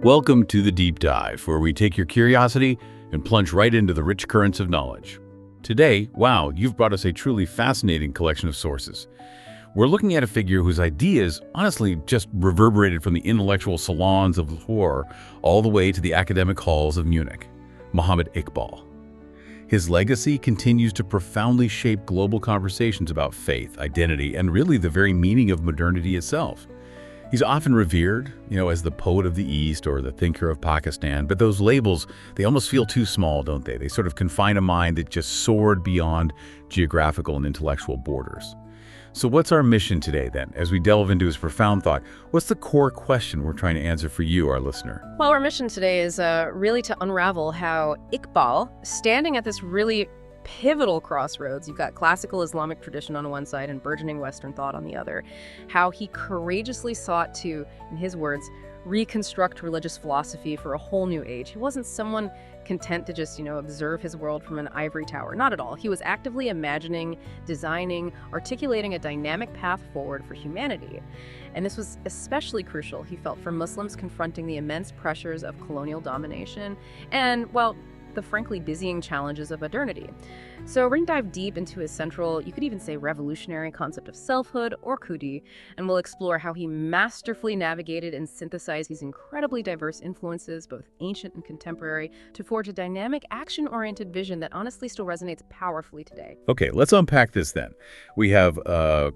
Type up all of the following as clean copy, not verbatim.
Welcome to the Deep Dive, where we take your curiosity and plunge right into the rich currents of knowledge. Today, wow, you've brought us a truly fascinating collection of sources. We're looking at a figure whose ideas, honestly, just reverberated from the intellectual salons of Lahore all the way to the academic halls of Munich, Muhammad Iqbal. His legacy continues to profoundly shape global conversations about faith, identity, and really the very meaning of modernity itself. He's often revered, as the poet of the East or the thinker of Pakistan, but those labels, they almost feel too small, don't they? They sort of confine a mind that just soared beyond geographical and intellectual borders. So what's our mission today, then, as we delve into his profound thought? What's the core question we're trying to answer for you, our listener? Well, our mission today is really to unravel how Iqbal, standing at this really pivotal crossroads, you've got classical Islamic tradition on one side and burgeoning Western thought on the other, how he courageously sought to, in his words, reconstruct religious philosophy for a whole new age. He wasn't someone content to just, observe his world from an ivory tower. Not at all. He was actively imagining, designing, articulating a dynamic path forward for humanity. And this was especially crucial, he felt, for Muslims confronting the immense pressures of colonial domination and, well, the frankly dizzying challenges of modernity. So we're going to dive deep into his central, you could even say revolutionary concept of selfhood or Khudi, and we'll explore how he masterfully navigated and synthesized these incredibly diverse influences, both ancient and contemporary, to forge a dynamic, action-oriented vision that honestly still resonates powerfully today. Okay, let's unpack this then. We have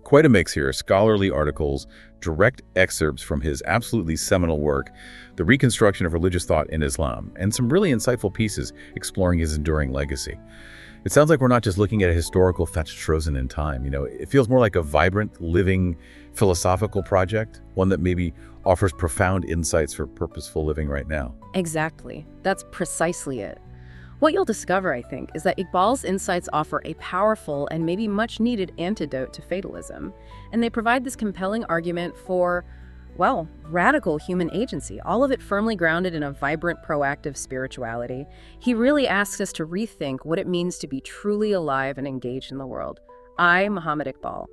quite a mix here: scholarly articles, direct excerpts from his absolutely seminal work, The Reconstruction of Religious Thought in Islam, and some really insightful pieces exploring his enduring legacy. It sounds like we're not just looking at a historical fetch frozen in time. It feels more like a vibrant, living, philosophical project, one that maybe offers profound insights for purposeful living right now. Exactly. That's precisely it. What you'll discover, I think, is that Iqbal's insights offer a powerful and maybe much-needed antidote to fatalism, and they provide this compelling argument for, well, radical human agency, all of it firmly grounded in a vibrant, proactive spirituality. He really asks us to rethink what it means to be truly alive and engaged in the world. I, Muhammad Iqbal,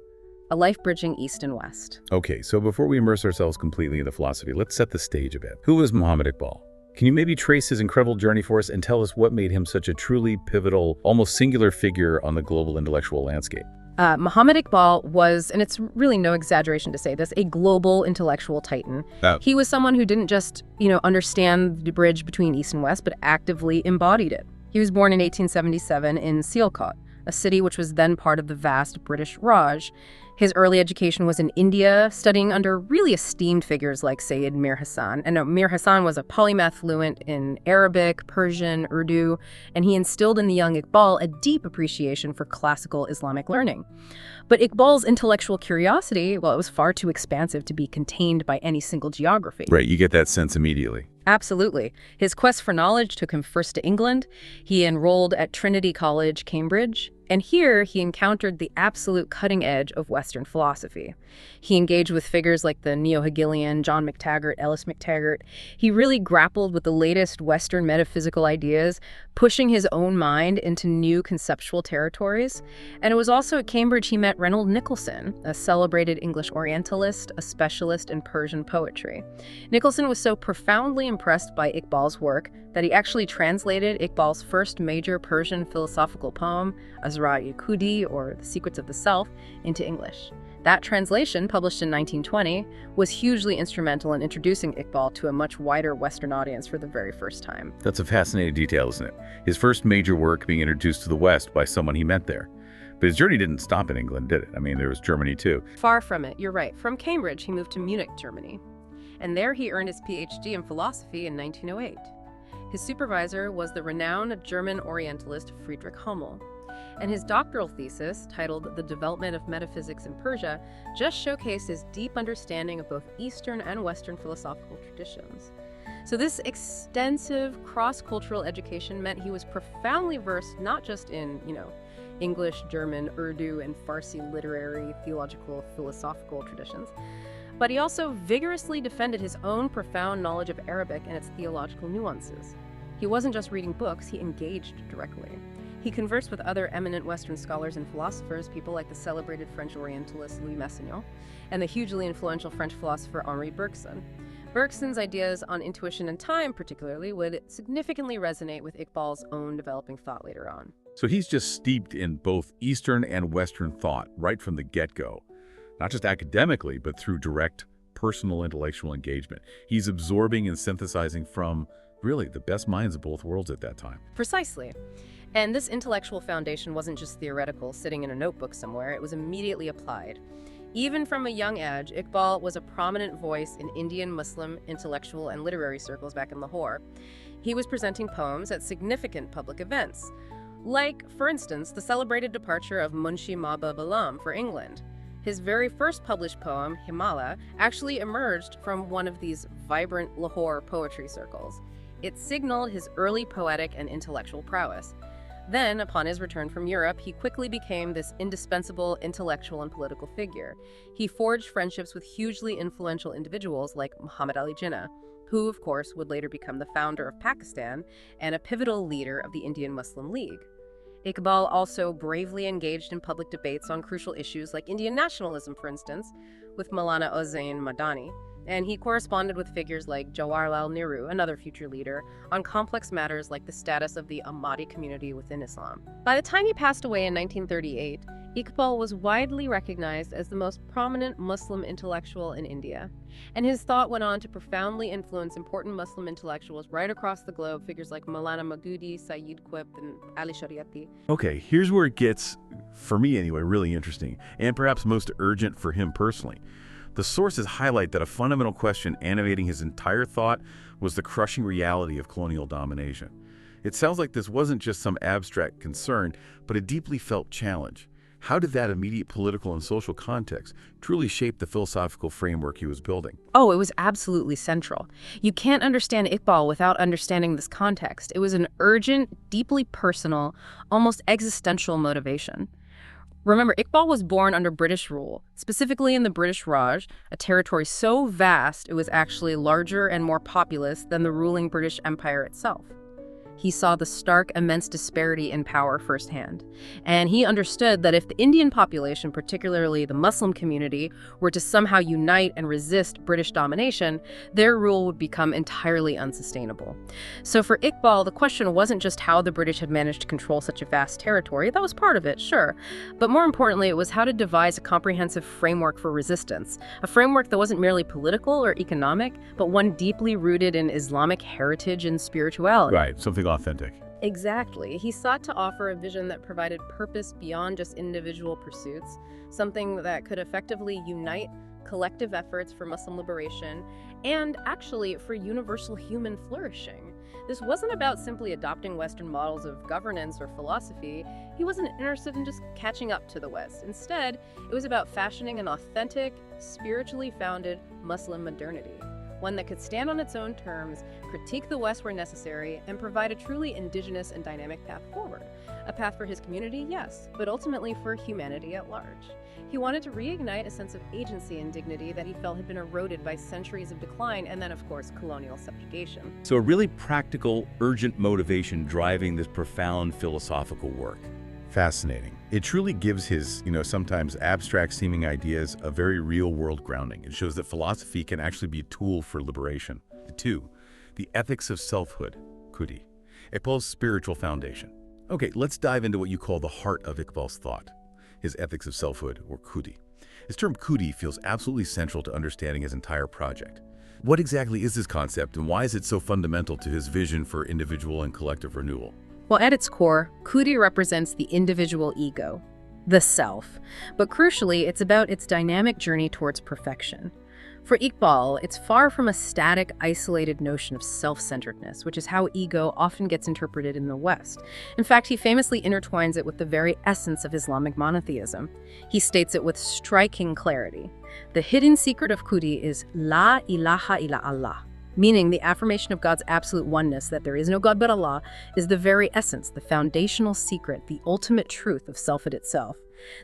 a life bridging East and West. Okay, so before we immerse ourselves completely in the philosophy, let's set the stage a bit. Who was Muhammad Iqbal? Can you maybe trace his incredible journey for us and tell us what made him such a truly pivotal, almost singular figure on the global intellectual landscape? Muhammad Iqbal was, and it's really no exaggeration to say this, a global intellectual titan. He was someone who didn't just, understand the bridge between East and West, but actively embodied it. He was born in 1877 in Sialkot, a city which was then part of the vast British Raj. His early education was in India, studying under really esteemed figures like Sayyid Mir Hassan. And Mir Hassan was a polymath fluent in Arabic, Persian, Urdu, and he instilled in the young Iqbal a deep appreciation for classical Islamic learning. But Iqbal's intellectual curiosity, well, it was far too expansive to be contained by any single geography. Right, you get that sense immediately. Absolutely. His quest for knowledge took him first to England. He enrolled at Trinity College, Cambridge, and here he encountered the absolute cutting edge of Western philosophy. He engaged with figures like the Neo-Hegelian John McTaggart, Ellis McTaggart. He really grappled with the latest Western metaphysical ideas, pushing his own mind into new conceptual territories. And it was also at Cambridge he met Reynold Nicholson, a celebrated English Orientalist, a specialist in Persian poetry. Nicholson was so profoundly impressed by Iqbal's work that he actually translated Iqbal's first major Persian philosophical poem, Khudi, or The Secrets of the Self, into English. That translation, published in 1920, was hugely instrumental in introducing Iqbal to a much wider Western audience for the very first time. That's a fascinating detail, isn't it? His first major work being introduced to the West by someone he met there. But his journey didn't stop in England, did it? I mean, there was Germany too. Far from it, you're right. From Cambridge, he moved to Munich, Germany. And there he earned his PhD in philosophy in 1908. His supervisor was the renowned German Orientalist Friedrich Hummel. And his doctoral thesis, titled The Development of Metaphysics in Persia, just showcased his deep understanding of both Eastern and Western philosophical traditions. So this extensive cross-cultural education meant he was profoundly versed not just in, English, German, Urdu, and Farsi literary, theological, philosophical traditions, but he also vigorously defended his own profound knowledge of Arabic and its theological nuances. He wasn't just reading books, he engaged directly. He conversed with other eminent Western scholars and philosophers, people like the celebrated French Orientalist Louis Massignon and the hugely influential French philosopher Henri Bergson. Bergson's ideas on intuition and time, particularly, would significantly resonate with Iqbal's own developing thought later on. So he's just steeped in both Eastern and Western thought right from the get-go, not just academically, but through direct personal intellectual engagement. He's absorbing and synthesizing from, really, the best minds of both worlds at that time. Precisely. And this intellectual foundation wasn't just theoretical, sitting in a notebook somewhere. It was immediately applied. Even from a young age, Iqbal was a prominent voice in Indian Muslim intellectual and literary circles back in Lahore. He was presenting poems at significant public events, like, for instance, the celebrated departure of Munshi Mahbub Alam for England. His very first published poem, Himala, actually emerged from one of these vibrant Lahore poetry circles. It signaled his early poetic and intellectual prowess. Then, upon his return from Europe, he quickly became this indispensable intellectual and political figure. He forged friendships with hugely influential individuals like Muhammad Ali Jinnah, who, of course, would later become the founder of Pakistan and a pivotal leader of the Indian Muslim League. Iqbal also bravely engaged in public debates on crucial issues like Indian nationalism, for instance, with Maulana Hossain Madani, and he corresponded with figures like Jawaharlal Nehru, another future leader, on complex matters like the status of the Ahmadi community within Islam. By the time he passed away in 1938, Iqbal was widely recognized as the most prominent Muslim intellectual in India, and his thought went on to profoundly influence important Muslim intellectuals right across the globe, figures like Maulana Maududi, Sayyid Qutb, and Ali Shariati. Okay, here's where it gets, for me anyway, really interesting, and perhaps most urgent for him personally. The sources highlight that a fundamental question animating his entire thought was the crushing reality of colonial domination. It sounds like this wasn't just some abstract concern, but a deeply felt challenge. How did that immediate political and social context truly shape the philosophical framework he was building? Oh, it was absolutely central. You can't understand Iqbal without understanding this context. It was an urgent, deeply personal, almost existential motivation. Remember, Iqbal was born under British rule, specifically in the British Raj, a territory so vast it was actually larger and more populous than the ruling British Empire itself. He saw the stark, immense disparity in power firsthand. And he understood that if the Indian population, particularly the Muslim community, were to somehow unite and resist British domination, their rule would become entirely unsustainable. So for Iqbal, the question wasn't just how the British had managed to control such a vast territory. That was part of it, sure. But more importantly, it was how to devise a comprehensive framework for resistance. A framework that wasn't merely political or economic, but one deeply rooted in Islamic heritage and spirituality. Right, something authentic. Exactly. He sought to offer a vision that provided purpose beyond just individual pursuits, something that could effectively unite collective efforts for Muslim liberation and actually for universal human flourishing. This wasn't about simply adopting Western models of governance or philosophy. He wasn't interested in just catching up to the West. Instead, it was about fashioning an authentic, spiritually founded Muslim modernity, one that could stand on its own terms, critique the West where necessary, and provide a truly indigenous and dynamic path forward. A path for his community, yes, but ultimately for humanity at large. He wanted to reignite a sense of agency and dignity that he felt had been eroded by centuries of decline and then, of course, colonial subjugation. So a really practical, urgent motivation driving this profound philosophical work. Fascinating. It truly gives his, sometimes abstract-seeming ideas a very real-world grounding. It shows that philosophy can actually be a tool for liberation. 2. The ethics of selfhood, Khudi. Iqbal's spiritual foundation. Okay, let's dive into what you call the heart of Iqbal's thought, his ethics of selfhood, or Khudi. His term Khudi feels absolutely central to understanding his entire project. What exactly is this concept, and why is it so fundamental to his vision for individual and collective renewal? Well, at its core, Khudi represents the individual ego, the self. But crucially, it's about its dynamic journey towards perfection. For Iqbal, it's far from a static, isolated notion of self-centeredness, which is how ego often gets interpreted in the West. In fact, he famously intertwines it with the very essence of Islamic monotheism. He states it with striking clarity. The hidden secret of Khudi is La ilaha illa Allah, meaning the affirmation of God's absolute oneness, that there is no God but Allah, is the very essence, the foundational secret, the ultimate truth of selfhood itself.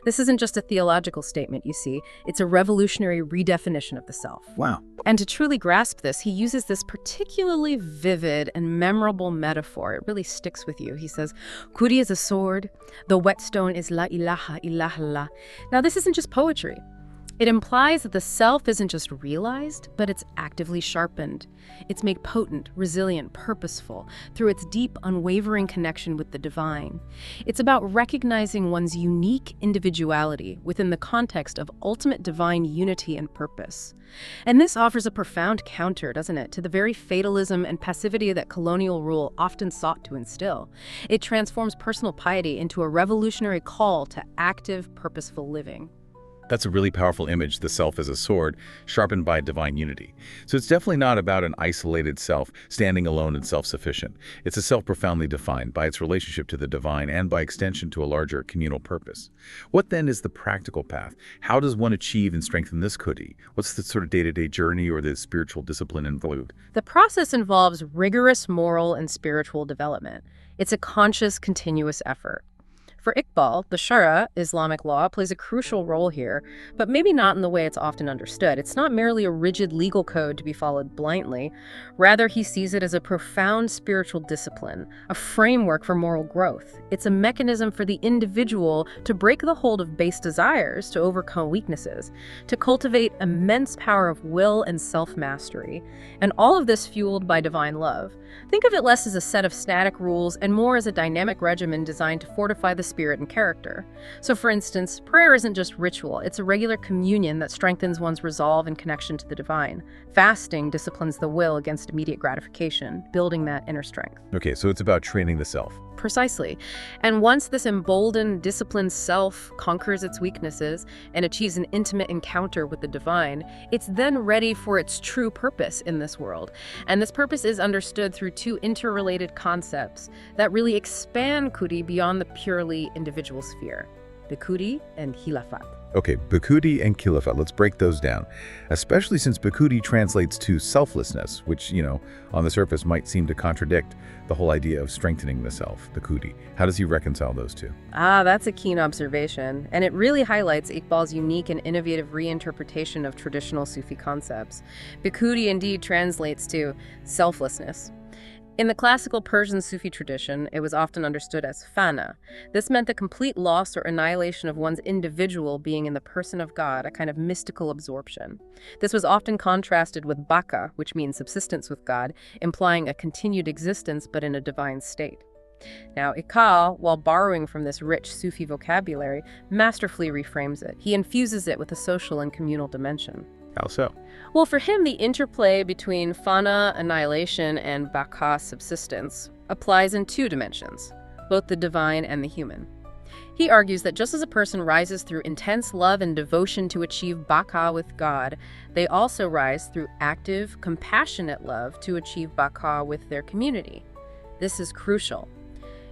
This isn't just a theological statement, you see. It's a revolutionary redefinition of the self. Wow. And to truly grasp this, he uses this particularly vivid and memorable metaphor. It really sticks with you. He says, Khudi is a sword, the whetstone is La ilaha illallah. Now, this isn't just poetry. It implies that the self isn't just realized, but it's actively sharpened. It's made potent, resilient, purposeful through its deep, unwavering connection with the divine. It's about recognizing one's unique individuality within the context of ultimate divine unity and purpose. And this offers a profound counter, doesn't it, to the very fatalism and passivity that colonial rule often sought to instill. It transforms personal piety into a revolutionary call to active, purposeful living. That's a really powerful image, the self as a sword, sharpened by divine unity. So it's definitely not about an isolated self, standing alone and self-sufficient. It's a self profoundly defined by its relationship to the divine and by extension to a larger communal purpose. What then is the practical path? How does one achieve and strengthen this Khudi? What's the sort of day-to-day journey or the spiritual discipline involved? The process involves rigorous moral and spiritual development. It's a conscious, continuous effort. For Iqbal, the Sharia, Islamic law, plays a crucial role here, but maybe not in the way it's often understood. It's not merely a rigid legal code to be followed blindly. Rather, he sees it as a profound spiritual discipline, a framework for moral growth. It's a mechanism for the individual to break the hold of base desires, to overcome weaknesses, to cultivate immense power of will and self-mastery. And all of this fueled by divine love. Think of it less as a set of static rules and more as a dynamic regimen designed to fortify the spirit and character. So for instance, prayer isn't just ritual, it's a regular communion that strengthens one's resolve and connection to the divine. Fasting disciplines the will against immediate gratification, building that inner strength. Okay, so it's about training the self. Precisely. And once this emboldened, disciplined self conquers its weaknesses and achieves an intimate encounter with the divine, it's then ready for its true purpose in this world. And this purpose is understood through two interrelated concepts that really expand Khudi beyond the purely individual sphere: the Khudi and Khilafat. Okay, Khudi and Khilafat, let's break those down. Especially since Khudi translates to selflessness, which, on the surface might seem to contradict the whole idea of strengthening the self, the Khudi. How does he reconcile those two? That's a keen observation, and it really highlights Iqbal's unique and innovative reinterpretation of traditional Sufi concepts. Khudi indeed translates to selflessness. In the classical Persian Sufi tradition, it was often understood as fana. This meant the complete loss or annihilation of one's individual being in the person of God, a kind of mystical absorption. This was often contrasted with baka, which means subsistence with God, implying a continued existence but in a divine state. Now, Iqbal, while borrowing from this rich Sufi vocabulary, masterfully reframes it. He infuses it with a social and communal dimension. How so? Well, for him, the interplay between fana, annihilation, and baka, subsistence, applies in two dimensions, both the divine and the human. He argues that just as a person rises through intense love and devotion to achieve baka with God, they also rise through active, compassionate love to achieve baka with their community. This is crucial.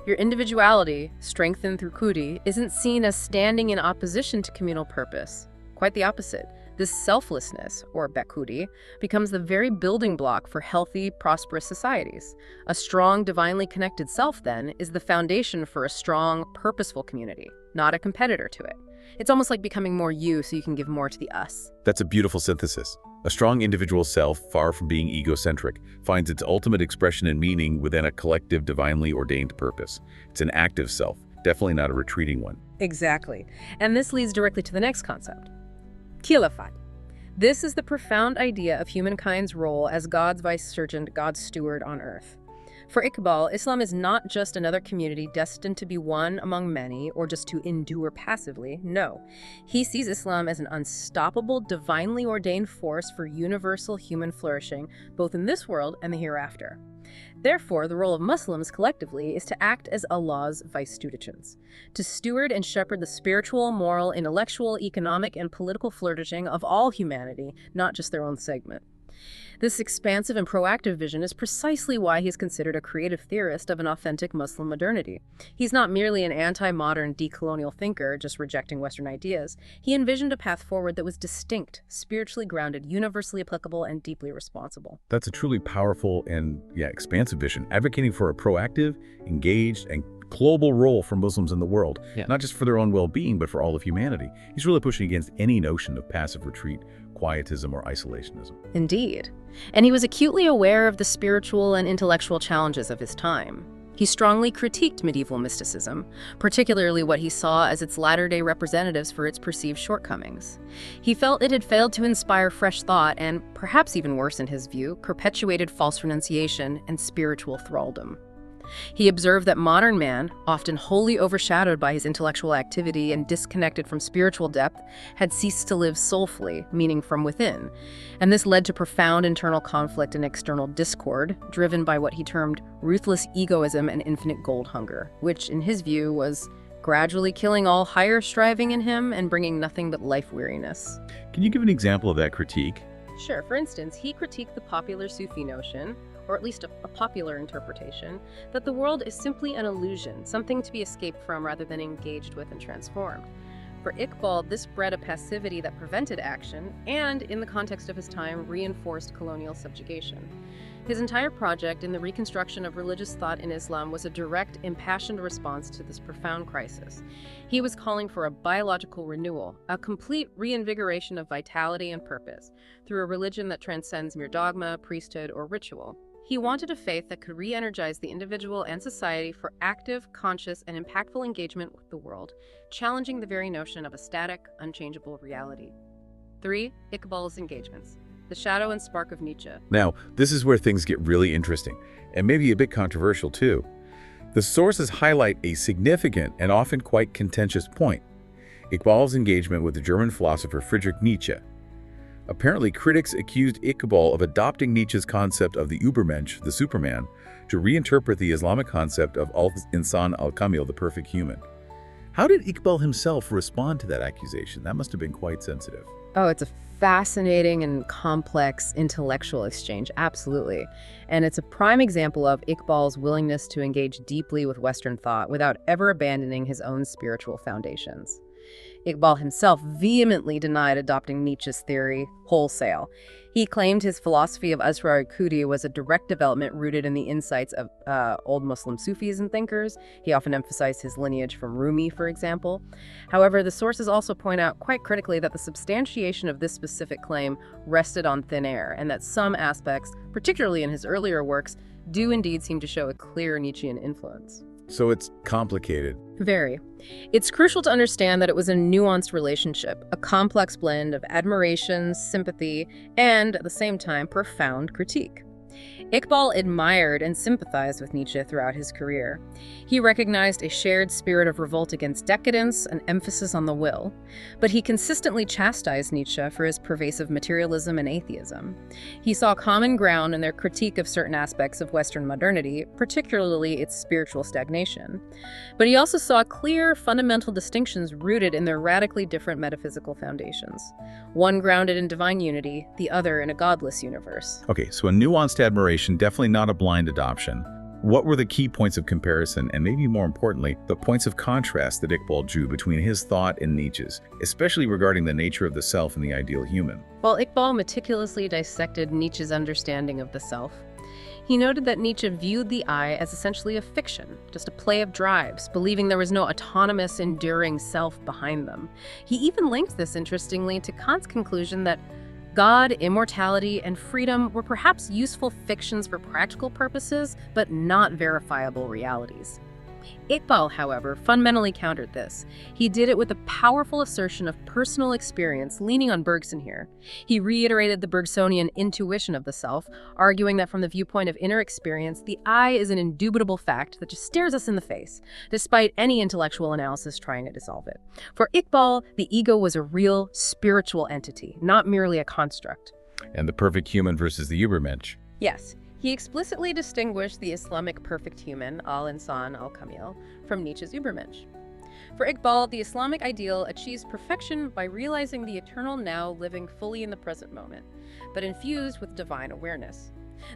Your individuality, strengthened through Khudi, isn't seen as standing in opposition to communal purpose. Quite the opposite. This selflessness, or Khudi, becomes the very building block for healthy, prosperous societies. A strong, divinely connected self, then, is the foundation for a strong, purposeful community, not a competitor to it. It's almost like becoming more you so you can give more to the us. That's a beautiful synthesis. A strong individual self, far from being egocentric, finds its ultimate expression and meaning within a collective, divinely ordained purpose. It's an active self, definitely not a retreating one. Exactly. And this leads directly to the next concept: Khilafat. This is the profound idea of humankind's role as God's vicegerent, God's steward on earth. For Iqbal, Islam is not just another community destined to be one among many or just to endure passively. No. He sees Islam as an unstoppable, divinely ordained force for universal human flourishing, both in this world and the hereafter. Therefore, the role of Muslims collectively is to act as Allah's vice-students, to steward and shepherd the spiritual, moral, intellectual, economic, and political flourishing of all humanity, not just their own segment. This expansive and proactive vision is precisely why he's considered a creative theorist of an authentic Muslim modernity. He's not merely an anti-modern, decolonial thinker, just rejecting Western ideas. He envisioned a path forward that was distinct, spiritually grounded, universally applicable, and deeply responsible. That's a truly powerful and, expansive vision, advocating for a proactive, engaged, and global role for Muslims in the world, not just for their own well-being, but for all of humanity. He's really pushing against any notion of passive retreat, quietism, or isolationism. Indeed. And he was acutely aware of the spiritual and intellectual challenges of his time. He strongly critiqued medieval mysticism, particularly what he saw as its latter-day representatives for its perceived shortcomings. He felt it had failed to inspire fresh thought and, perhaps even worse in his view, perpetuated false renunciation and spiritual thraldom. He observed that modern man, often wholly overshadowed by his intellectual activity and disconnected from spiritual depth, had ceased to live soulfully, meaning from within. And this led to profound internal conflict and external discord, driven by what he termed ruthless egoism and infinite gold hunger, which, in his view, was gradually killing all higher striving in him and bringing nothing but life weariness. Can you give an example of that critique? Sure. For instance, he critiqued the popular Sufi notion, or at least a popular interpretation, that the world is simply an illusion, something to be escaped from rather than engaged with and transformed. For Iqbal, this bred a passivity that prevented action and, in the context of his time, reinforced colonial subjugation. His entire project in the Reconstruction of Religious Thought in Islam was a direct, impassioned response to this profound crisis. He was calling for a biological renewal, a complete reinvigoration of vitality and purpose, through a religion that transcends mere dogma, priesthood, or ritual. He wanted a faith that could re-energize the individual and society for active, conscious, and impactful engagement with the world, challenging the very notion of a static, unchangeable reality. 3. Iqbal's engagements. The shadow and spark of Nietzsche. Now, this is where things get really interesting, and maybe a bit controversial too. The sources highlight a significant and often quite contentious point: Iqbal's engagement with the German philosopher Friedrich Nietzsche. Apparently, critics accused Iqbal of adopting Nietzsche's concept of the Übermensch, the Superman, to reinterpret the Islamic concept of al-Insan al-Kamil, the perfect human. How did Iqbal himself respond to that accusation? That must have been quite sensitive. Oh, it's a fascinating and complex intellectual exchange, absolutely. And it's a prime example of Iqbal's willingness to engage deeply with Western thought without ever abandoning his own spiritual foundations. Iqbal himself vehemently denied adopting Nietzsche's theory wholesale. He claimed his philosophy of Asrar Khudi was a direct development rooted in the insights of old Muslim Sufis and thinkers. He often emphasized his lineage from Rumi, for example. However, the sources also point out quite critically that the substantiation of this specific claim rested on thin air, and that some aspects, particularly in his earlier works, do indeed seem to show a clear Nietzschean influence. So it's complicated. Very. It's crucial to understand that it was a nuanced relationship, a complex blend of admiration, sympathy, and, at the same time, profound critique. Iqbal admired and sympathized with Nietzsche throughout his career. He recognized a shared spirit of revolt against decadence, an emphasis on the will, but he consistently chastised Nietzsche for his pervasive materialism and atheism. He saw common ground in their critique of certain aspects of Western modernity, particularly its spiritual stagnation. But he also saw clear, fundamental distinctions rooted in their radically different metaphysical foundations. One grounded in divine unity, the other in a godless universe. Okay, so a nuanced admiration, definitely not a blind adoption. What were the key points of comparison, and maybe more importantly, the points of contrast that Iqbal drew between his thought and Nietzsche's, especially regarding the nature of the self and the ideal human? While Iqbal meticulously dissected Nietzsche's understanding of the self, he noted that Nietzsche viewed the I as essentially a fiction, just a play of drives, believing there was no autonomous, enduring self behind them. He even linked this, interestingly, to Kant's conclusion that God, immortality, and freedom were perhaps useful fictions for practical purposes, but not verifiable realities. Iqbal, however, fundamentally countered this. He did it with a powerful assertion of personal experience, leaning on Bergson here. He reiterated the Bergsonian intuition of the self, arguing that from the viewpoint of inner experience, the I is an indubitable fact that just stares us in the face, despite any intellectual analysis trying to dissolve it. For Iqbal, the ego was a real, spiritual entity, not merely a construct. And the perfect human versus the Übermensch. Yes. He explicitly distinguished the Islamic perfect human, al-Insan al-Kamil, from Nietzsche's Übermensch. For Iqbal, the Islamic ideal achieves perfection by realizing the eternal now living fully in the present moment, but infused with divine awareness.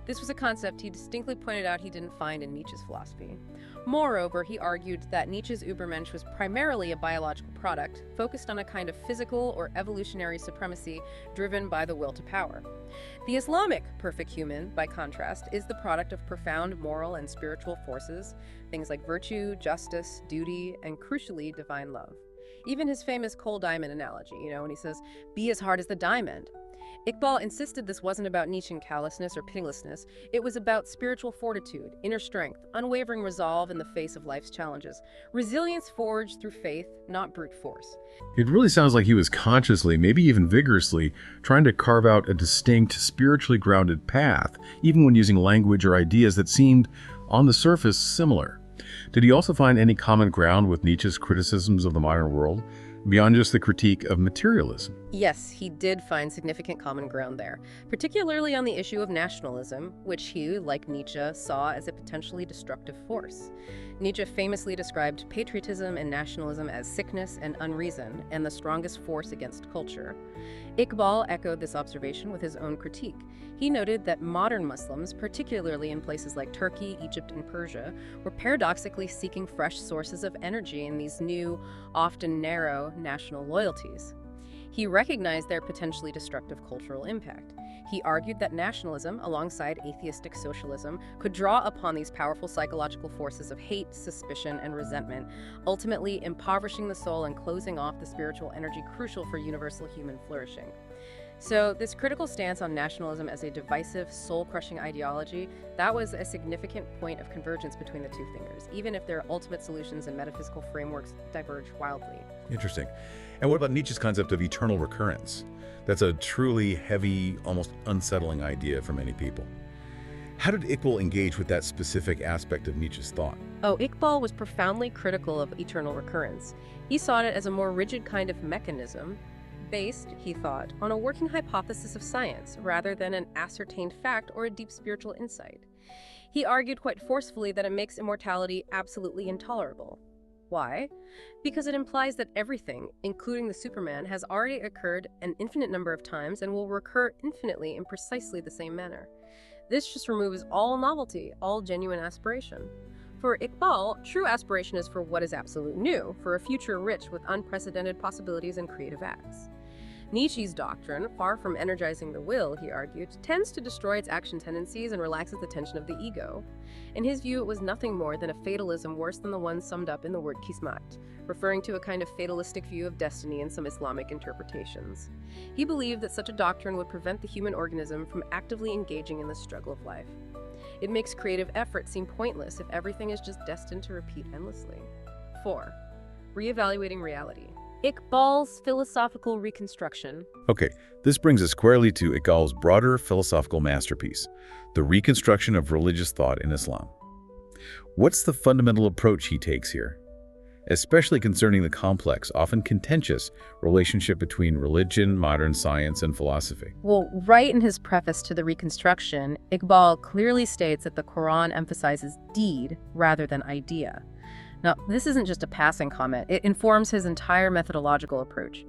This was a concept he distinctly pointed out he didn't find in Nietzsche's philosophy. Moreover, he argued that Nietzsche's Übermensch was primarily a biological product, focused on a kind of physical or evolutionary supremacy driven by the will to power. The Islamic perfect human, by contrast, is the product of profound moral and spiritual forces, things like virtue, justice, duty, and crucially, divine love. Even his famous coal diamond analogy, when he says, "Be as hard as the diamond." Iqbal insisted this wasn't about Nietzschean callousness or pitilessness. It was about spiritual fortitude, inner strength, unwavering resolve in the face of life's challenges, resilience forged through faith, not brute force. It really sounds like he was consciously, maybe even vigorously, trying to carve out a distinct, spiritually grounded path, even when using language or ideas that seemed, on the surface, similar. Did he also find any common ground with Nietzsche's criticisms of the modern world, beyond just the critique of materialism? Yes, he did find significant common ground there, particularly on the issue of nationalism, which he, like Nietzsche, saw as a potentially destructive force. Nietzsche famously described patriotism and nationalism as sickness and unreason, and the strongest force against culture. Iqbal echoed this observation with his own critique. He noted that modern Muslims, particularly in places like Turkey, Egypt, and Persia, were paradoxically seeking fresh sources of energy in these new, often narrow, national loyalties. He recognized their potentially destructive cultural impact. He argued that nationalism, alongside atheistic socialism, could draw upon these powerful psychological forces of hate, suspicion, and resentment, ultimately impoverishing the soul and closing off the spiritual energy crucial for universal human flourishing. So this critical stance on nationalism as a divisive, soul-crushing ideology, that was a significant point of convergence between the two thinkers, even if their ultimate solutions and metaphysical frameworks diverge wildly. Interesting. And what about Nietzsche's concept of eternal recurrence? That's a truly heavy, almost unsettling idea for many people. How did Iqbal engage with that specific aspect of Nietzsche's thought? Oh, Iqbal was profoundly critical of eternal recurrence. He saw it as a more rigid kind of mechanism, based, he thought, on a working hypothesis of science rather than an ascertained fact or a deep spiritual insight. He argued quite forcefully that it makes immortality absolutely intolerable. Why? Because it implies that everything, including the Superman, has already occurred an infinite number of times and will recur infinitely in precisely the same manner. This just removes all novelty, all genuine aspiration. For Iqbal, true aspiration is for what is absolute new, for a future rich with unprecedented possibilities and creative acts. Nietzsche's doctrine, far from energizing the will, he argued, tends to destroy its action tendencies and relaxes the tension of the ego. In his view, it was nothing more than a fatalism worse than the one summed up in the word kismat, referring to a kind of fatalistic view of destiny in some Islamic interpretations. He believed that such a doctrine would prevent the human organism from actively engaging in the struggle of life. It makes creative effort seem pointless if everything is just destined to repeat endlessly. 4. Reevaluating reality. Iqbal's philosophical reconstruction. Okay, this brings us squarely to Iqbal's broader philosophical masterpiece, the Reconstruction of Religious Thought in Islam. What's the fundamental approach he takes here, especially concerning the complex, often contentious, relationship between religion, modern science, and philosophy? Well, right in his preface to the Reconstruction, Iqbal clearly states that the Quran emphasizes deed rather than idea. Now, this isn't just a passing comment. It informs his entire methodological approach.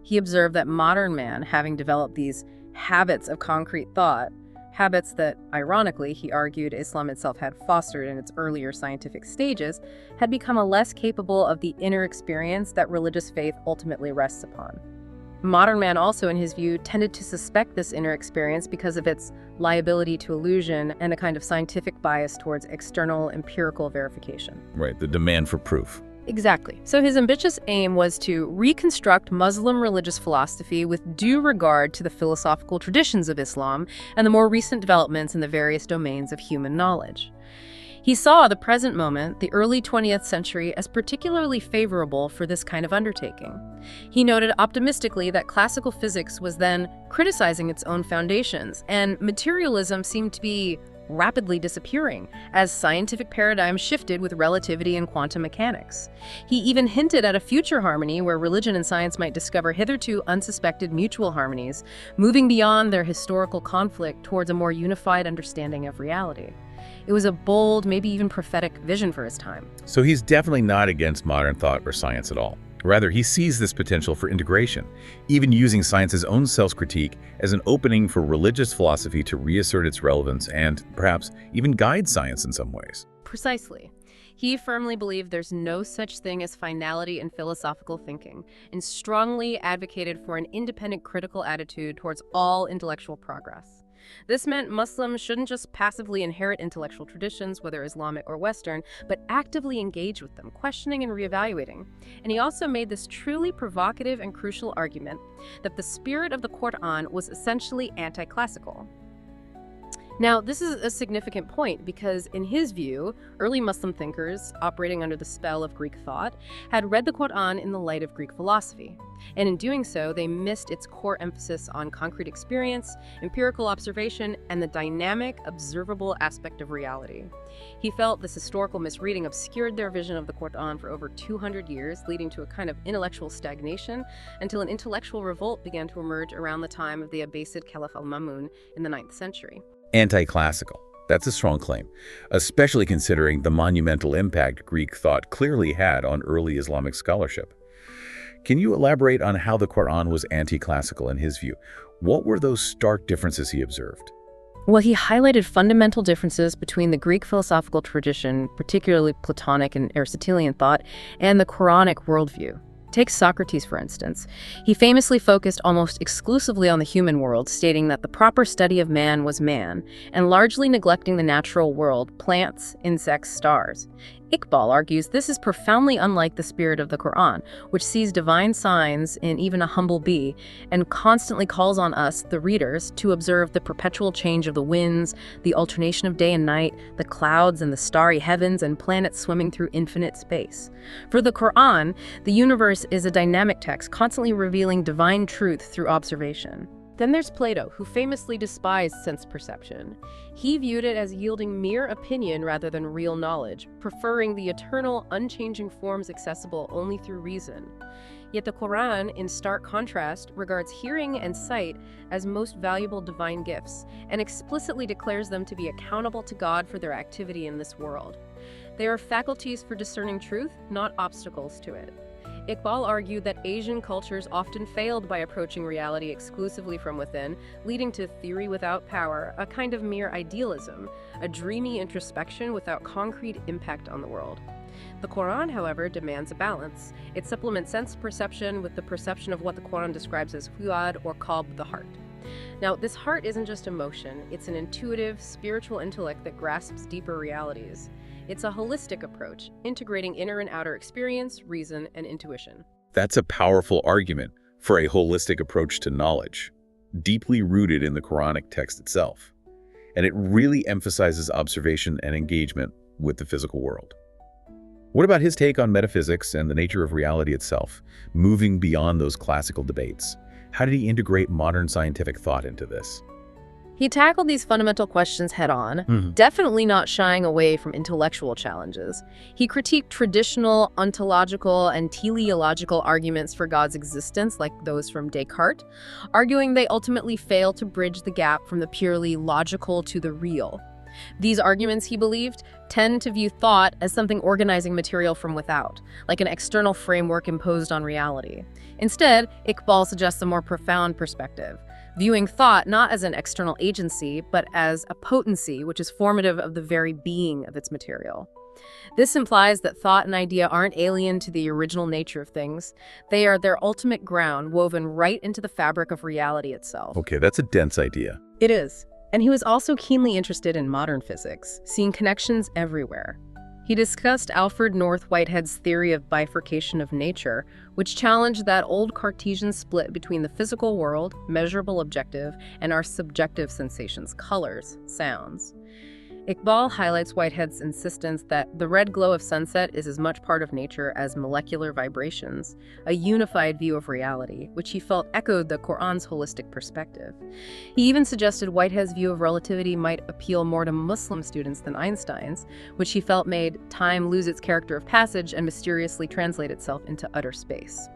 He observed that modern man, having developed these habits of concrete thought, habits that, ironically, he argued Islam itself had fostered in its earlier scientific stages, had become less capable of the inner experience that religious faith ultimately rests upon. Modern man also, in his view, tended to suspect this inner experience because of its liability to illusion and a kind of scientific bias towards external empirical verification. Right, the demand for proof. Exactly. So his ambitious aim was to reconstruct Muslim religious philosophy with due regard to the philosophical traditions of Islam and the more recent developments in the various domains of human knowledge. He saw the present moment, the early 20th century, as particularly favorable for this kind of undertaking. He noted optimistically that classical physics was then criticizing its own foundations, and materialism seemed to be rapidly disappearing as scientific paradigms shifted with relativity and quantum mechanics. He even hinted at a future harmony where religion and science might discover hitherto unsuspected mutual harmonies, moving beyond their historical conflict towards a more unified understanding of reality. It was a bold, maybe even prophetic vision for his time. So he's definitely not against modern thought or science at all. Rather, he sees this potential for integration, even using science's own self-critique as an opening for religious philosophy to reassert its relevance and, perhaps, even guide science in some ways. Precisely. He firmly believed there's no such thing as finality in philosophical thinking, and strongly advocated for an independent critical attitude towards all intellectual progress. This meant Muslims shouldn't just passively inherit intellectual traditions, whether Islamic or Western, but actively engage with them, questioning and reevaluating. And he also made this truly provocative and crucial argument that the spirit of the Quran was essentially anti-classical. Now, this is a significant point because, in his view, early Muslim thinkers, operating under the spell of Greek thought, had read the Quran in the light of Greek philosophy. And in doing so, they missed its core emphasis on concrete experience, empirical observation, and the dynamic, observable aspect of reality. He felt this historical misreading obscured their vision of the Quran for over 200 years, leading to a kind of intellectual stagnation until an intellectual revolt began to emerge around the time of the Abbasid Caliph al-Ma'mun in the 9th century. Anti-classical. That's a strong claim, especially considering the monumental impact Greek thought clearly had on early Islamic scholarship. Can you elaborate on how the Quran was anti-classical in his view? What were those stark differences he observed? Well, he highlighted fundamental differences between the Greek philosophical tradition, particularly Platonic and Aristotelian thought, and the Quranic worldview. Take Socrates, for instance. He famously focused almost exclusively on the human world, stating that the proper study of man was man, and largely neglecting the natural world, plants, insects, stars. Iqbal argues this is profoundly unlike the spirit of the Quran, which sees divine signs in even a humble bee, and constantly calls on us, the readers, to observe the perpetual change of the winds, the alternation of day and night, the clouds and the starry heavens, and planets swimming through infinite space. For the Quran, the universe is a dynamic text, constantly revealing divine truth through observation. Then there's Plato, who famously despised sense perception. He viewed it as yielding mere opinion rather than real knowledge, preferring the eternal, unchanging forms accessible only through reason. Yet the Quran, in stark contrast, regards hearing and sight as most valuable divine gifts, and explicitly declares them to be accountable to God for their activity in this world. They are faculties for discerning truth, not obstacles to it. Iqbal argued that Asian cultures often failed by approaching reality exclusively from within, leading to theory without power, a kind of mere idealism, a dreamy introspection without concrete impact on the world. The Quran, however, demands a balance. It supplements sense perception with the perception of what the Quran describes as fuad or qalb, the heart. Now, this heart isn't just emotion, it's an intuitive, spiritual intellect that grasps deeper realities. It's a holistic approach, integrating inner and outer experience, reason, and intuition. That's a powerful argument for a holistic approach to knowledge, deeply rooted in the Quranic text itself. And it really emphasizes observation and engagement with the physical world. What about his take on metaphysics and the nature of reality itself, moving beyond those classical debates? How did he integrate modern scientific thought into this? He tackled these fundamental questions head-on, definitely not shying away from intellectual challenges. He critiqued traditional ontological and teleological arguments for God's existence, like those from Descartes, arguing they ultimately fail to bridge the gap from the purely logical to the real. These arguments, he believed, tend to view thought as something organizing material from without, like an external framework imposed on reality. Instead, Iqbal suggests a more profound perspective, viewing thought not as an external agency, but as a potency which is formative of the very being of its material. This implies that thought and idea aren't alien to the original nature of things. They are their ultimate ground, woven right into the fabric of reality itself. Okay, that's a dense idea. It is. And he was also keenly interested in modern physics, seeing connections everywhere. He discussed Alfred North Whitehead's theory of bifurcation of nature, which challenged that old Cartesian split between the physical world, measurable objective, and our subjective sensations, colors, sounds. Iqbal highlights Whitehead's insistence that the red glow of sunset is as much part of nature as molecular vibrations, a unified view of reality, which he felt echoed the Quran's holistic perspective. He even suggested Whitehead's view of relativity might appeal more to Muslim students than Einstein's, which he felt made time lose its character of passage and mysteriously translate itself into utter space.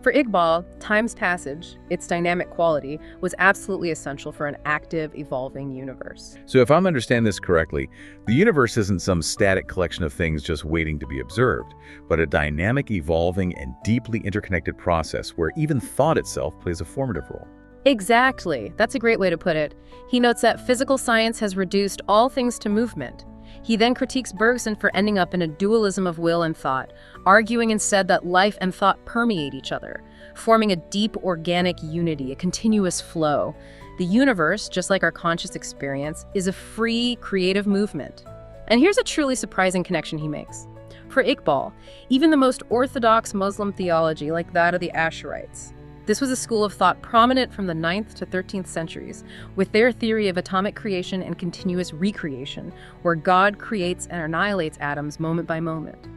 For Iqbal, time's passage, its dynamic quality, was absolutely essential for an active, evolving universe. So if I'm understanding this correctly, the universe isn't some static collection of things just waiting to be observed, but a dynamic, evolving, and deeply interconnected process where even thought itself plays a formative role. Exactly. That's a great way to put it. He notes that physical science has reduced all things to movement. He then critiques Bergson for ending up in a dualism of will and thought, arguing instead that life and thought permeate each other, forming a deep organic unity, a continuous flow. The universe, just like our conscious experience, is a free, creative movement. And here's a truly surprising connection he makes. For Iqbal, even the most orthodox Muslim theology, like that of the Ash'arites, this was a school of thought prominent from the 9th to 13th centuries, with their theory of atomic creation and continuous recreation, where God creates and annihilates atoms moment by moment.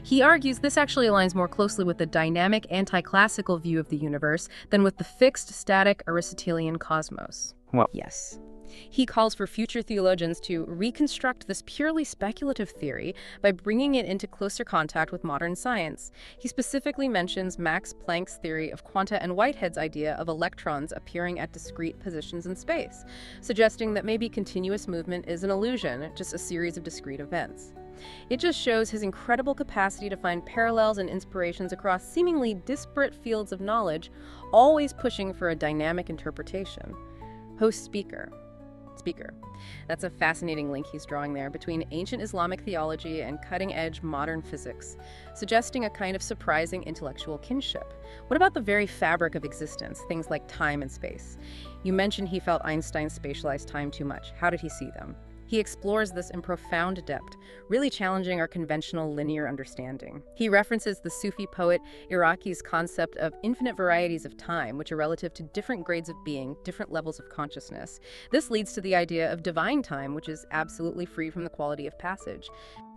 He argues this actually aligns more closely with the dynamic anti-classical view of the universe than with the fixed, static Aristotelian cosmos. Well, yes. He calls for future theologians to reconstruct this purely speculative theory by bringing it into closer contact with modern science. He specifically mentions Max Planck's theory of quanta and Whitehead's idea of electrons appearing at discrete positions in space, suggesting that maybe continuous movement is an illusion, just a series of discrete events. It just shows his incredible capacity to find parallels and inspirations across seemingly disparate fields of knowledge, always pushing for a dynamic interpretation. Host-speaker. That's a fascinating link he's drawing there between ancient Islamic theology and cutting-edge modern physics, suggesting a kind of surprising intellectual kinship. What about the very fabric of existence, things like time and space? You mentioned he felt Einstein spatialized time too much. How did he see them? He explores this in profound depth, really challenging our conventional linear understanding. He references the Sufi poet Iraqi's concept of infinite varieties of time, which are relative to different grades of being, different levels of consciousness. This leads to the idea of divine time, which is absolutely free from the quality of passage.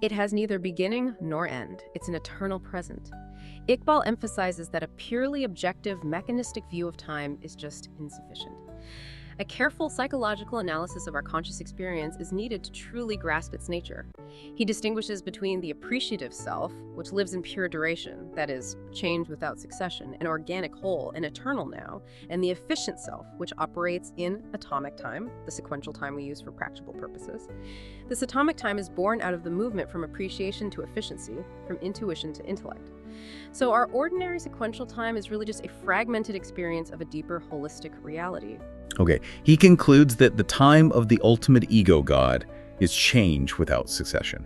It has neither beginning nor end. It's an eternal present. Iqbal emphasizes that a purely objective, mechanistic view of time is just insufficient. A careful psychological analysis of our conscious experience is needed to truly grasp its nature. He distinguishes between the appreciative self, which lives in pure duration, that is, change without succession, an organic whole, an eternal now, and the efficient self, which operates in atomic time, the sequential time we use for practical purposes. This atomic time is born out of the movement from appreciation to efficiency, from intuition to intellect. So our ordinary sequential time is really just a fragmented experience of a deeper holistic reality. Okay, he concludes that the time of the ultimate ego God is change without succession.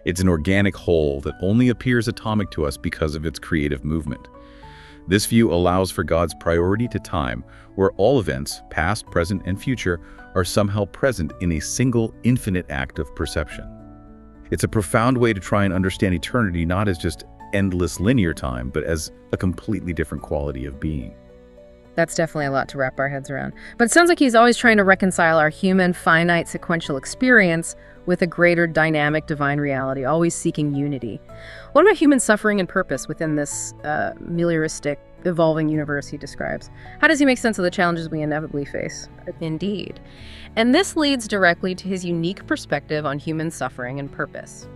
It's an organic whole that only appears atomic to us because of its creative movement. This view allows for God's priority to time, where all events, past, present, and future, are somehow present in a single infinite act of perception. It's a profound way to try and understand eternity not as just endless linear time, but as a completely different quality of being. That's definitely a lot to wrap our heads around. But it sounds like he's always trying to reconcile our human, finite, sequential experience with a greater dynamic divine reality, always seeking unity. What about human suffering and purpose within this melioristic, evolving universe he describes? How does he make sense of the challenges we inevitably face? Indeed. And this leads directly to his unique perspective on human suffering and purpose.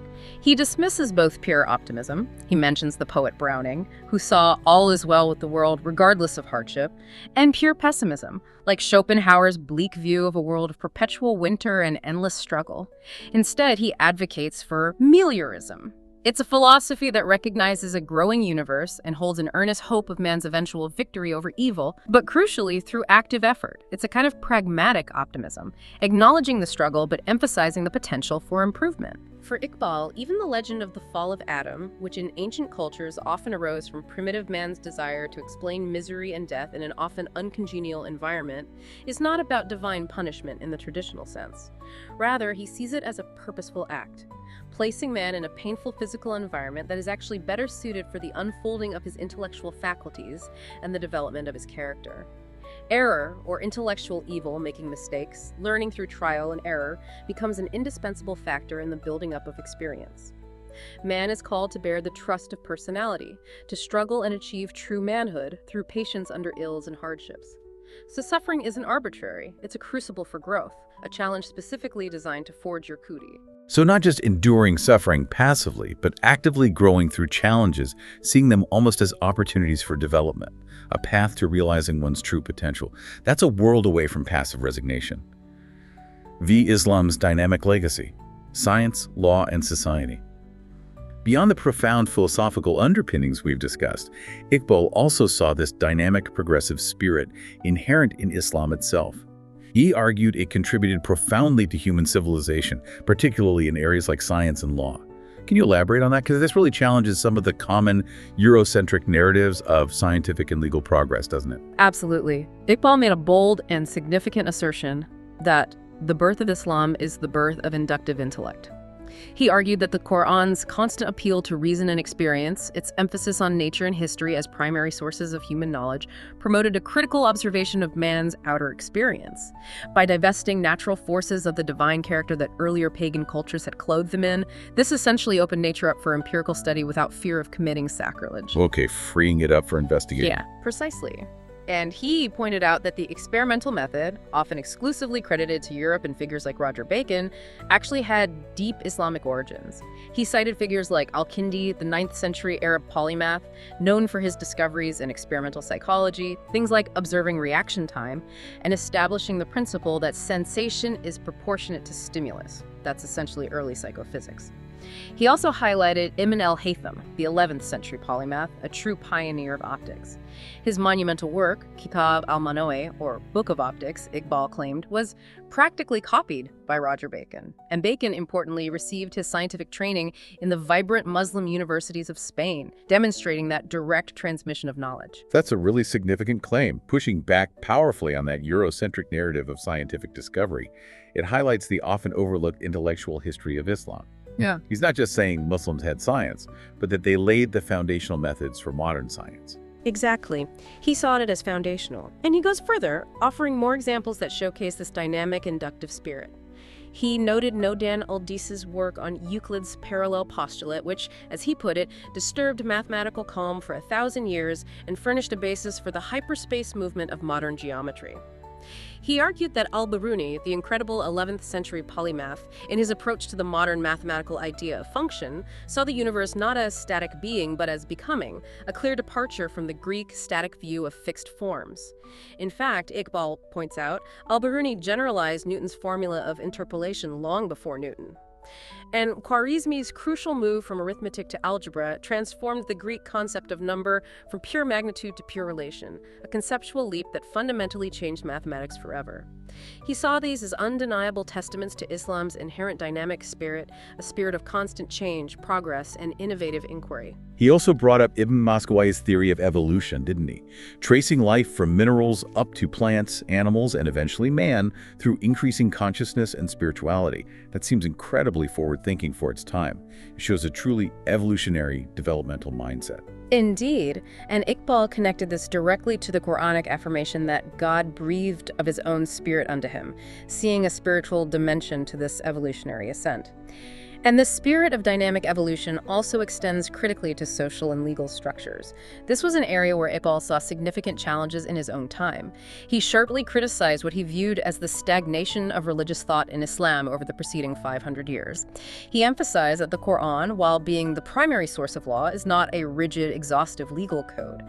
He dismisses both pure optimism, he mentions the poet Browning, who saw all is well with the world regardless of hardship, and pure pessimism, like Schopenhauer's bleak view of a world of perpetual winter and endless struggle. Instead, he advocates for meliorism. It's a philosophy that recognizes a growing universe and holds an earnest hope of man's eventual victory over evil, but crucially through active effort. It's a kind of pragmatic optimism, acknowledging the struggle but emphasizing the potential for improvement. For Iqbal, even the legend of the fall of Adam, which in ancient cultures often arose from primitive man's desire to explain misery and death in an often uncongenial environment, is not about divine punishment in the traditional sense. Rather, he sees it as a purposeful act, placing man in a painful physical environment that is actually better suited for the unfolding of his intellectual faculties and the development of his character. Error, or intellectual evil, making mistakes, learning through trial and error, becomes an indispensable factor in the building up of experience. Man is called to bear the trust of personality, to struggle and achieve true manhood through patience under ills and hardships. So suffering isn't arbitrary, it's a crucible for growth, a challenge specifically designed to forge your Khudi. So not just enduring suffering passively, but actively growing through challenges, seeing them almost as opportunities for development, a path to realizing one's true potential. That's a world away from passive resignation. Islam's dynamic legacy: science, law, and society. Beyond the profound philosophical underpinnings we've discussed, Iqbal also saw this dynamic, progressive spirit inherent in Islam itself. He argued it contributed profoundly to human civilization, particularly in areas like science and law. Can you elaborate on that? Because this really challenges some of the common Eurocentric narratives of scientific and legal progress, doesn't it? Absolutely. Iqbal made a bold and significant assertion that the birth of Islam is the birth of inductive intellect. He argued that the Quran's constant appeal to reason and experience, its emphasis on nature and history as primary sources of human knowledge, promoted a critical observation of man's outer experience. By divesting natural forces of the divine character that earlier pagan cultures had clothed them in, this essentially opened nature up for empirical study without fear of committing sacrilege. Okay, freeing it up for investigation. Yeah, precisely. And he pointed out that the experimental method, often exclusively credited to Europe and figures like Roger Bacon, actually had deep Islamic origins. He cited figures like Al-Kindi, the 9th century Arab polymath, known for his discoveries in experimental psychology, things like observing reaction time, and establishing the principle that sensation is proportionate to stimulus. That's essentially early psychophysics. He also highlighted Ibn al-Haytham, the 11th century polymath, a true pioneer of optics. His monumental work, Kitab al-Manoe, or Book of Optics, Iqbal claimed, was practically copied by Roger Bacon. And Bacon, importantly, received his scientific training in the vibrant Muslim universities of Spain, demonstrating that direct transmission of knowledge. That's a really significant claim, pushing back powerfully on that Eurocentric narrative of scientific discovery. It highlights the often overlooked intellectual history of Islam. Yeah. He's not just saying Muslims had science, but that they laid the foundational methods for modern science. Exactly. He saw it as foundational. And he goes further, offering more examples that showcase this dynamic inductive spirit. He noted Nodan Aldis's work on Euclid's parallel postulate, which, as he put it, disturbed mathematical calm for 1,000 years and furnished a basis for the hyperspace movement of modern geometry. He argued that al-Biruni, the incredible 11th century polymath, in his approach to the modern mathematical idea of function, saw the universe not as static being but as becoming, a clear departure from the Greek static view of fixed forms. In fact, Iqbal points out, al-Biruni generalized Newton's formula of interpolation long before Newton. And Khwarizmi's crucial move from arithmetic to algebra transformed the Greek concept of number from pure magnitude to pure relation, a conceptual leap that fundamentally changed mathematics forever. He saw these as undeniable testaments to Islam's inherent dynamic spirit, a spirit of constant change, progress, and innovative inquiry. He also brought up Ibn Mascaway's theory of evolution, didn't he? Tracing life from minerals up to plants, animals, and eventually man through increasing consciousness and spirituality. That seems incredibly forward-thinking for its time. It shows a truly evolutionary developmental mindset. Indeed, and Iqbal connected this directly to the Quranic affirmation that God breathed of his own spirit unto him, seeing a spiritual dimension to this evolutionary ascent. And the spirit of dynamic evolution also extends critically to social and legal structures. This was an area where Iqbal saw significant challenges in his own time. He sharply criticized what he viewed as the stagnation of religious thought in Islam over the preceding 500 years. He emphasized that the Quran, while being the primary source of law, is not a rigid, exhaustive legal code.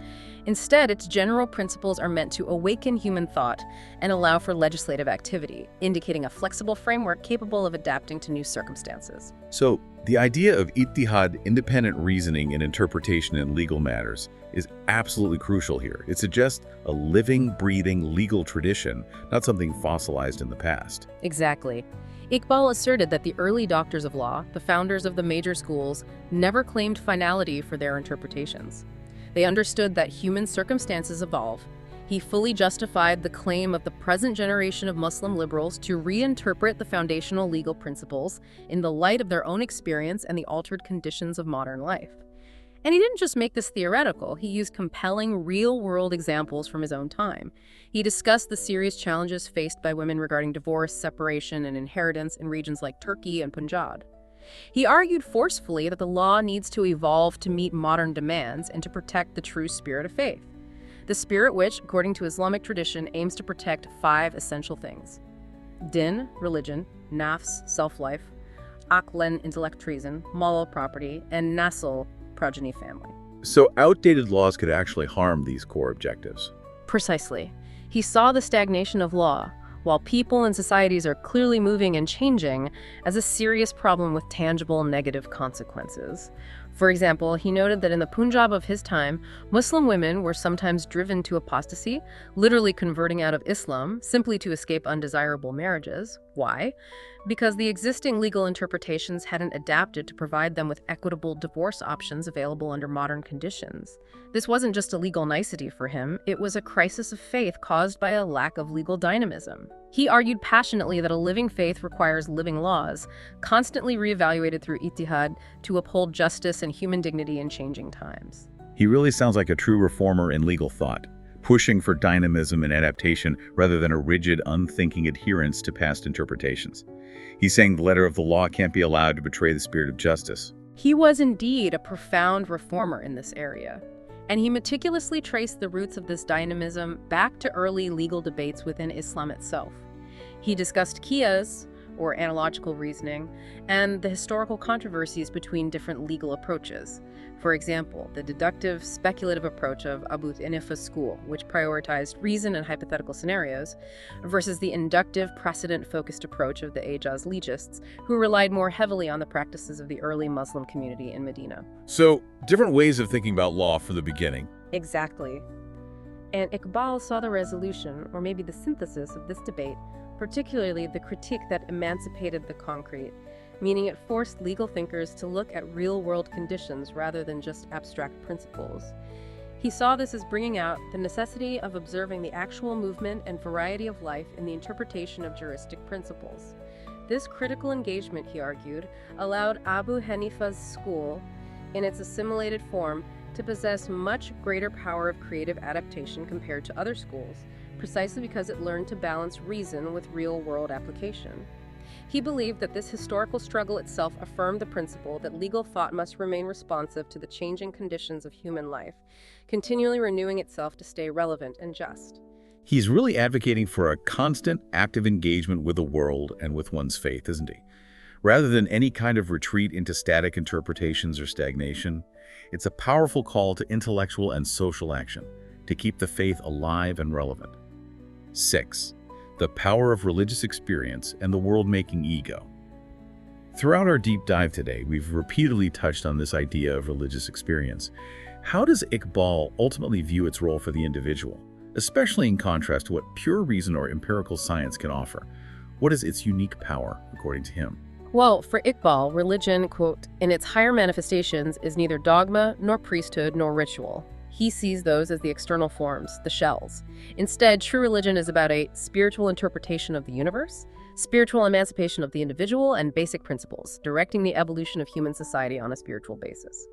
Instead, its general principles are meant to awaken human thought and allow for legislative activity, indicating a flexible framework capable of adapting to new circumstances. So, the idea of ijtihad, independent reasoning and interpretation in legal matters, is absolutely crucial here. It suggests a living, breathing legal tradition, not something fossilized in the past. Exactly. Iqbal asserted that the early doctors of law, the founders of the major schools, never claimed finality for their interpretations. They understood that human circumstances evolve. He fully justified the claim of the present generation of Muslim liberals to reinterpret the foundational legal principles in the light of their own experience and the altered conditions of modern life. And he didn't just make this theoretical, he used compelling real-world examples from his own time. He discussed the serious challenges faced by women regarding divorce, separation, and inheritance in regions like Turkey and Punjab. He argued forcefully that the law needs to evolve to meet modern demands and to protect the true spirit of faith. The spirit which, according to Islamic tradition, aims to protect 5 essential things: din, religion; nafs, self-life; aqlan, intellect, treason; mal, property; and nasl, progeny, family. So outdated laws could actually harm these core objectives. Precisely. He saw the stagnation of law, while people and societies are clearly moving and changing, as a serious problem with tangible negative consequences. For example, he noted that in the Punjab of his time, Muslim women were sometimes driven to apostasy, literally converting out of Islam, simply to escape undesirable marriages. Why? Because the existing legal interpretations hadn't adapted to provide them with equitable divorce options available under modern conditions. This wasn't just a legal nicety for him, it was a crisis of faith caused by a lack of legal dynamism. He argued passionately that a living faith requires living laws, constantly reevaluated through ijtihad to uphold justice and human dignity in changing times. He really sounds like a true reformer in legal thought, pushing for dynamism and adaptation rather than a rigid, unthinking adherence to past interpretations. He's saying the letter of the law can't be allowed to betray the spirit of justice. He was indeed a profound reformer in this area, and he meticulously traced the roots of this dynamism back to early legal debates within Islam itself. He discussed qiyas, or analogical reasoning, and the historical controversies between different legal approaches. For example, the deductive, speculative approach of Abu Hanifa's school, which prioritized reason and hypothetical scenarios, versus the inductive, precedent-focused approach of the Hijaz legists, who relied more heavily on the practices of the early Muslim community in Medina. So, different ways of thinking about law from the beginning. Exactly. And Iqbal saw the resolution, or maybe the synthesis of this debate, particularly the critique that emancipated the concrete, meaning it forced legal thinkers to look at real-world conditions rather than just abstract principles. He saw this as bringing out the necessity of observing the actual movement and variety of life in the interpretation of juristic principles. This critical engagement, he argued, allowed Abu Hanifa's school, in its assimilated form, to possess much greater power of creative adaptation compared to other schools, precisely because it learned to balance reason with real-world application. He believed that this historical struggle itself affirmed the principle that legal thought must remain responsive to the changing conditions of human life, continually renewing itself to stay relevant and just. He's really advocating for a constant, active engagement with the world and with one's faith, isn't he? Rather than any kind of retreat into static interpretations or stagnation, it's a powerful call to intellectual and social action, to keep the faith alive and relevant. 6. The power of religious experience and the world-making ego. Throughout our deep dive today, we've repeatedly touched on this idea of religious experience. How does Iqbal ultimately view its role for the individual, especially in contrast to what pure reason or empirical science can offer? What is its unique power, according to him? Well, for Iqbal, religion, quote, in its higher manifestations is neither dogma, nor priesthood, nor ritual. He sees those as the external forms, the shells. Instead, true religion is about a spiritual interpretation of the universe, spiritual emancipation of the individual, and basic principles, directing the evolution of human society on a spiritual basis.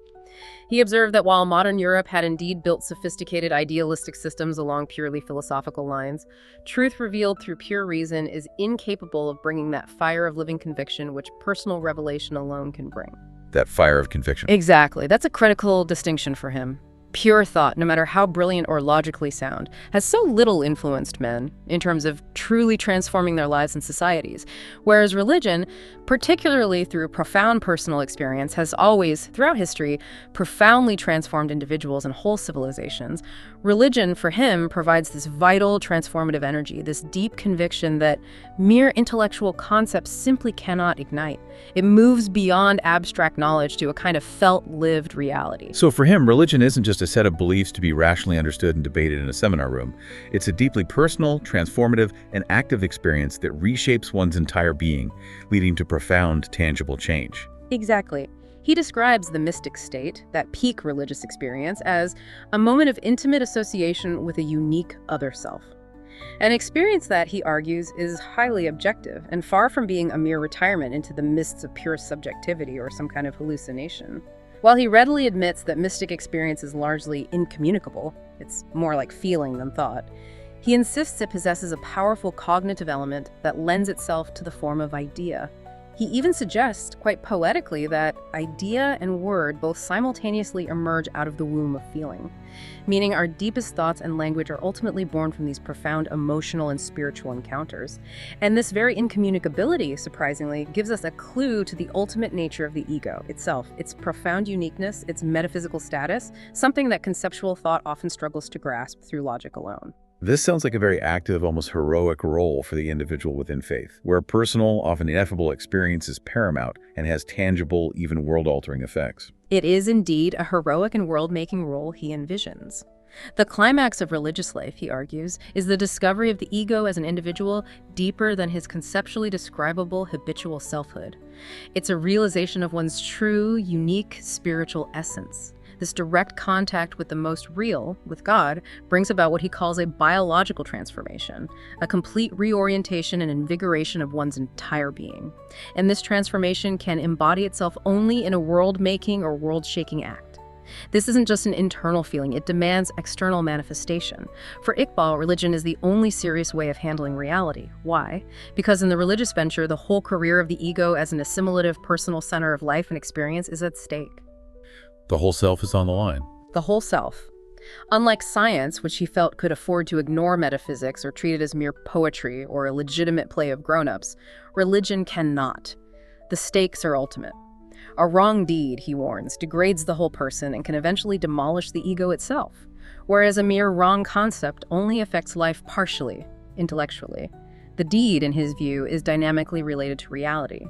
He observed that while modern Europe had indeed built sophisticated idealistic systems along purely philosophical lines, truth revealed through pure reason is incapable of bringing that fire of living conviction which personal revelation alone can bring. That fire of conviction. Exactly. That's a critical distinction for him. Pure thought, no matter how brilliant or logically sound, has so little influenced men in terms of truly transforming their lives and societies, whereas religion, particularly through profound personal experience, has always, throughout history, profoundly transformed individuals and whole civilizations. Religion, for him, provides this vital, transformative energy, this deep conviction that mere intellectual concepts simply cannot ignite. It moves beyond abstract knowledge to a kind of felt, lived reality. So for him, religion isn't just a set of beliefs to be rationally understood and debated in a seminar room. It's a deeply personal, transformative, and active experience that reshapes one's entire being, leading to profound, tangible change. Exactly. He describes the mystic state, that peak religious experience, as a moment of intimate association with a unique other self. An experience that, he argues, is highly objective and far from being a mere retirement into the mists of pure subjectivity or some kind of hallucination. While he readily admits that mystic experience is largely incommunicable, it's more like feeling than thought, he insists it possesses a powerful cognitive element that lends itself to the form of idea. He even suggests, quite poetically, that idea and word both simultaneously emerge out of the womb of feeling, meaning our deepest thoughts and language are ultimately born from these profound emotional and spiritual encounters. And this very incommunicability, surprisingly, gives us a clue to the ultimate nature of the ego itself, its profound uniqueness, its metaphysical status, something that conceptual thought often struggles to grasp through logic alone. This sounds like a very active, almost heroic role for the individual within faith, where a personal, often ineffable experience is paramount and has tangible, even world-altering effects. It is indeed a heroic and world-making role he envisions. The climax of religious life, he argues, is the discovery of the ego as an individual deeper than his conceptually describable habitual selfhood. It's a realization of one's true, unique spiritual essence. This direct contact with the most real, with God, brings about what he calls a biological transformation, a complete reorientation and invigoration of one's entire being. And this transformation can embody itself only in a world-making or world-shaking act. This isn't just an internal feeling, it demands external manifestation. For Iqbal, religion is the only serious way of handling reality. Why? Because in the religious venture, the whole career of the ego as an assimilative personal center of life and experience is at stake. The whole self is on the line. The whole self. Unlike science, which he felt could afford to ignore metaphysics or treat it as mere poetry or a legitimate play of grown-ups, religion cannot. The stakes are ultimate. A wrong deed, he warns, degrades the whole person and can eventually demolish the ego itself, whereas a mere wrong concept only affects life partially, intellectually. The deed, in his view, is dynamically related to reality.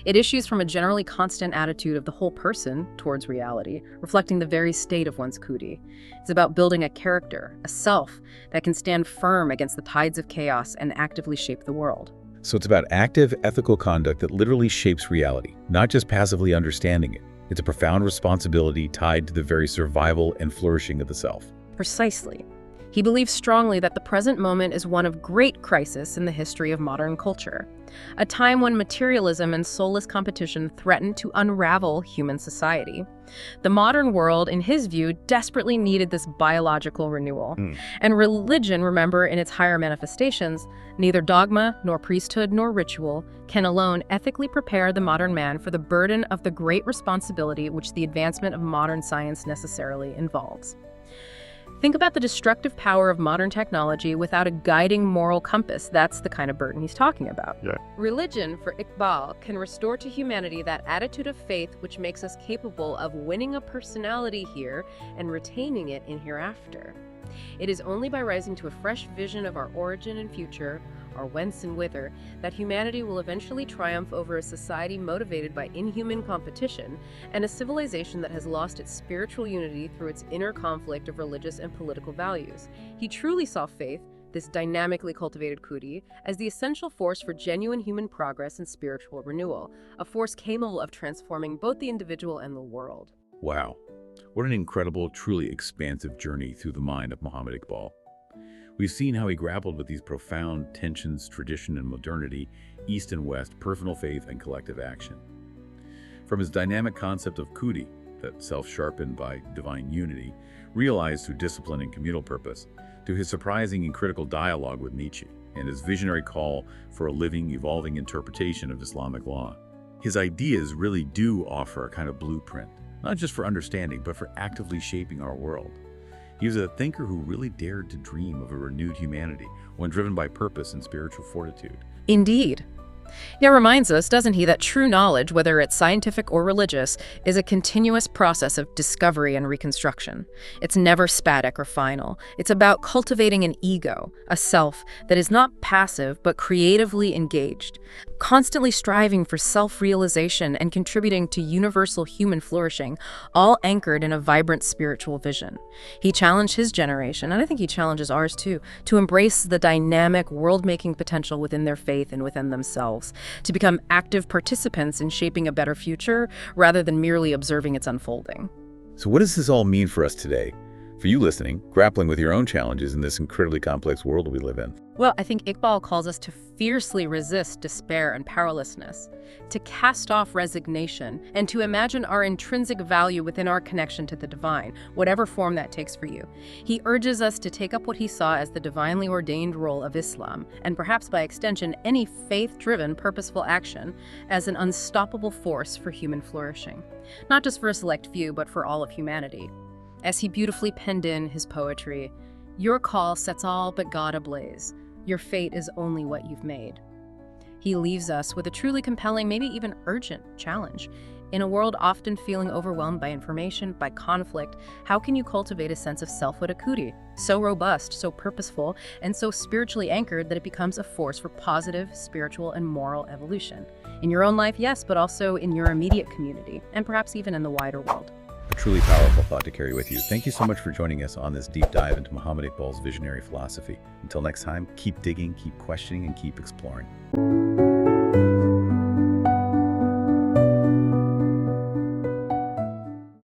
It issues from a generally constant attitude of the whole person towards reality, reflecting the very state of one's Khudi. It's about building a character, a self, that can stand firm against the tides of chaos and actively shape the world. So it's about active, ethical conduct that literally shapes reality, not just passively understanding it. It's a profound responsibility tied to the very survival and flourishing of the self. Precisely. He believes strongly that the present moment is one of great crisis in the history of modern culture, a time when materialism and soulless competition threatened to unravel human society. The modern world, in his view, desperately needed this biological renewal. And religion, remember, in its higher manifestations, neither dogma, nor priesthood, nor ritual can alone ethically prepare the modern man for the burden of the great responsibility which the advancement of modern science necessarily involves. Think about the destructive power of modern technology without a guiding moral compass. That's the kind of burden he's talking about. Yeah. Religion, for Iqbal, can restore to humanity that attitude of faith which makes us capable of winning a personality here and retaining it in hereafter. It is only by rising to a fresh vision of our origin and future, our whence and whither, that humanity will eventually triumph over a society motivated by inhuman competition and a civilization that has lost its spiritual unity through its inner conflict of religious and political values. He truly saw faith, this dynamically cultivated Khudi, as the essential force for genuine human progress and spiritual renewal, a force capable of transforming both the individual and the world. Wow. What an incredible, truly expansive journey through the mind of Muhammad Iqbal. We've seen how he grappled with these profound tensions, tradition and modernity, East and West, personal faith and collective action. From his dynamic concept of Khudi, that self-sharpened by divine unity, realized through discipline and communal purpose, to his surprising and critical dialogue with Nietzsche, and his visionary call for a living, evolving interpretation of Islamic law. His ideas really do offer a kind of blueprint, not just for understanding, but for actively shaping our world. He was a thinker who really dared to dream of a renewed humanity, one driven by purpose and spiritual fortitude. Indeed. He reminds us, doesn't he, that true knowledge, whether it's scientific or religious, is a continuous process of discovery and reconstruction. It's never static or final. It's about cultivating an ego, a self that is not passive but creatively engaged, constantly striving for self-realization and contributing to universal human flourishing, all anchored in a vibrant spiritual vision. He challenged his generation, and I think he challenges ours too, to embrace the dynamic world-making potential within their faith and within themselves, to become active participants in shaping a better future rather than merely observing its unfolding. So what does this all mean for us today? For you listening, grappling with your own challenges in this incredibly complex world we live in. Well, I think Iqbal calls us to fiercely resist despair and powerlessness, to cast off resignation, and to imagine our intrinsic value within our connection to the divine, whatever form that takes for you. He urges us to take up what he saw as the divinely ordained role of Islam, and perhaps by extension, any faith-driven, purposeful action, as an unstoppable force for human flourishing. Not just for a select few, but for all of humanity. As he beautifully penned in his poetry, "Your call sets all but God ablaze. Your fate is only what you've made." He leaves us with a truly compelling, maybe even urgent challenge. In a world often feeling overwhelmed by information, by conflict, how can you cultivate a sense of selfhood, a Khudi, so robust, so purposeful, and so spiritually anchored that it becomes a force for positive, spiritual, and moral evolution? In your own life, yes, but also in your immediate community, and perhaps even in the wider world. A truly powerful thought to carry with you. Thank you so much for joining us on this deep dive into Muhammad Iqbal's visionary philosophy. Until next time, keep digging, keep questioning, and keep exploring.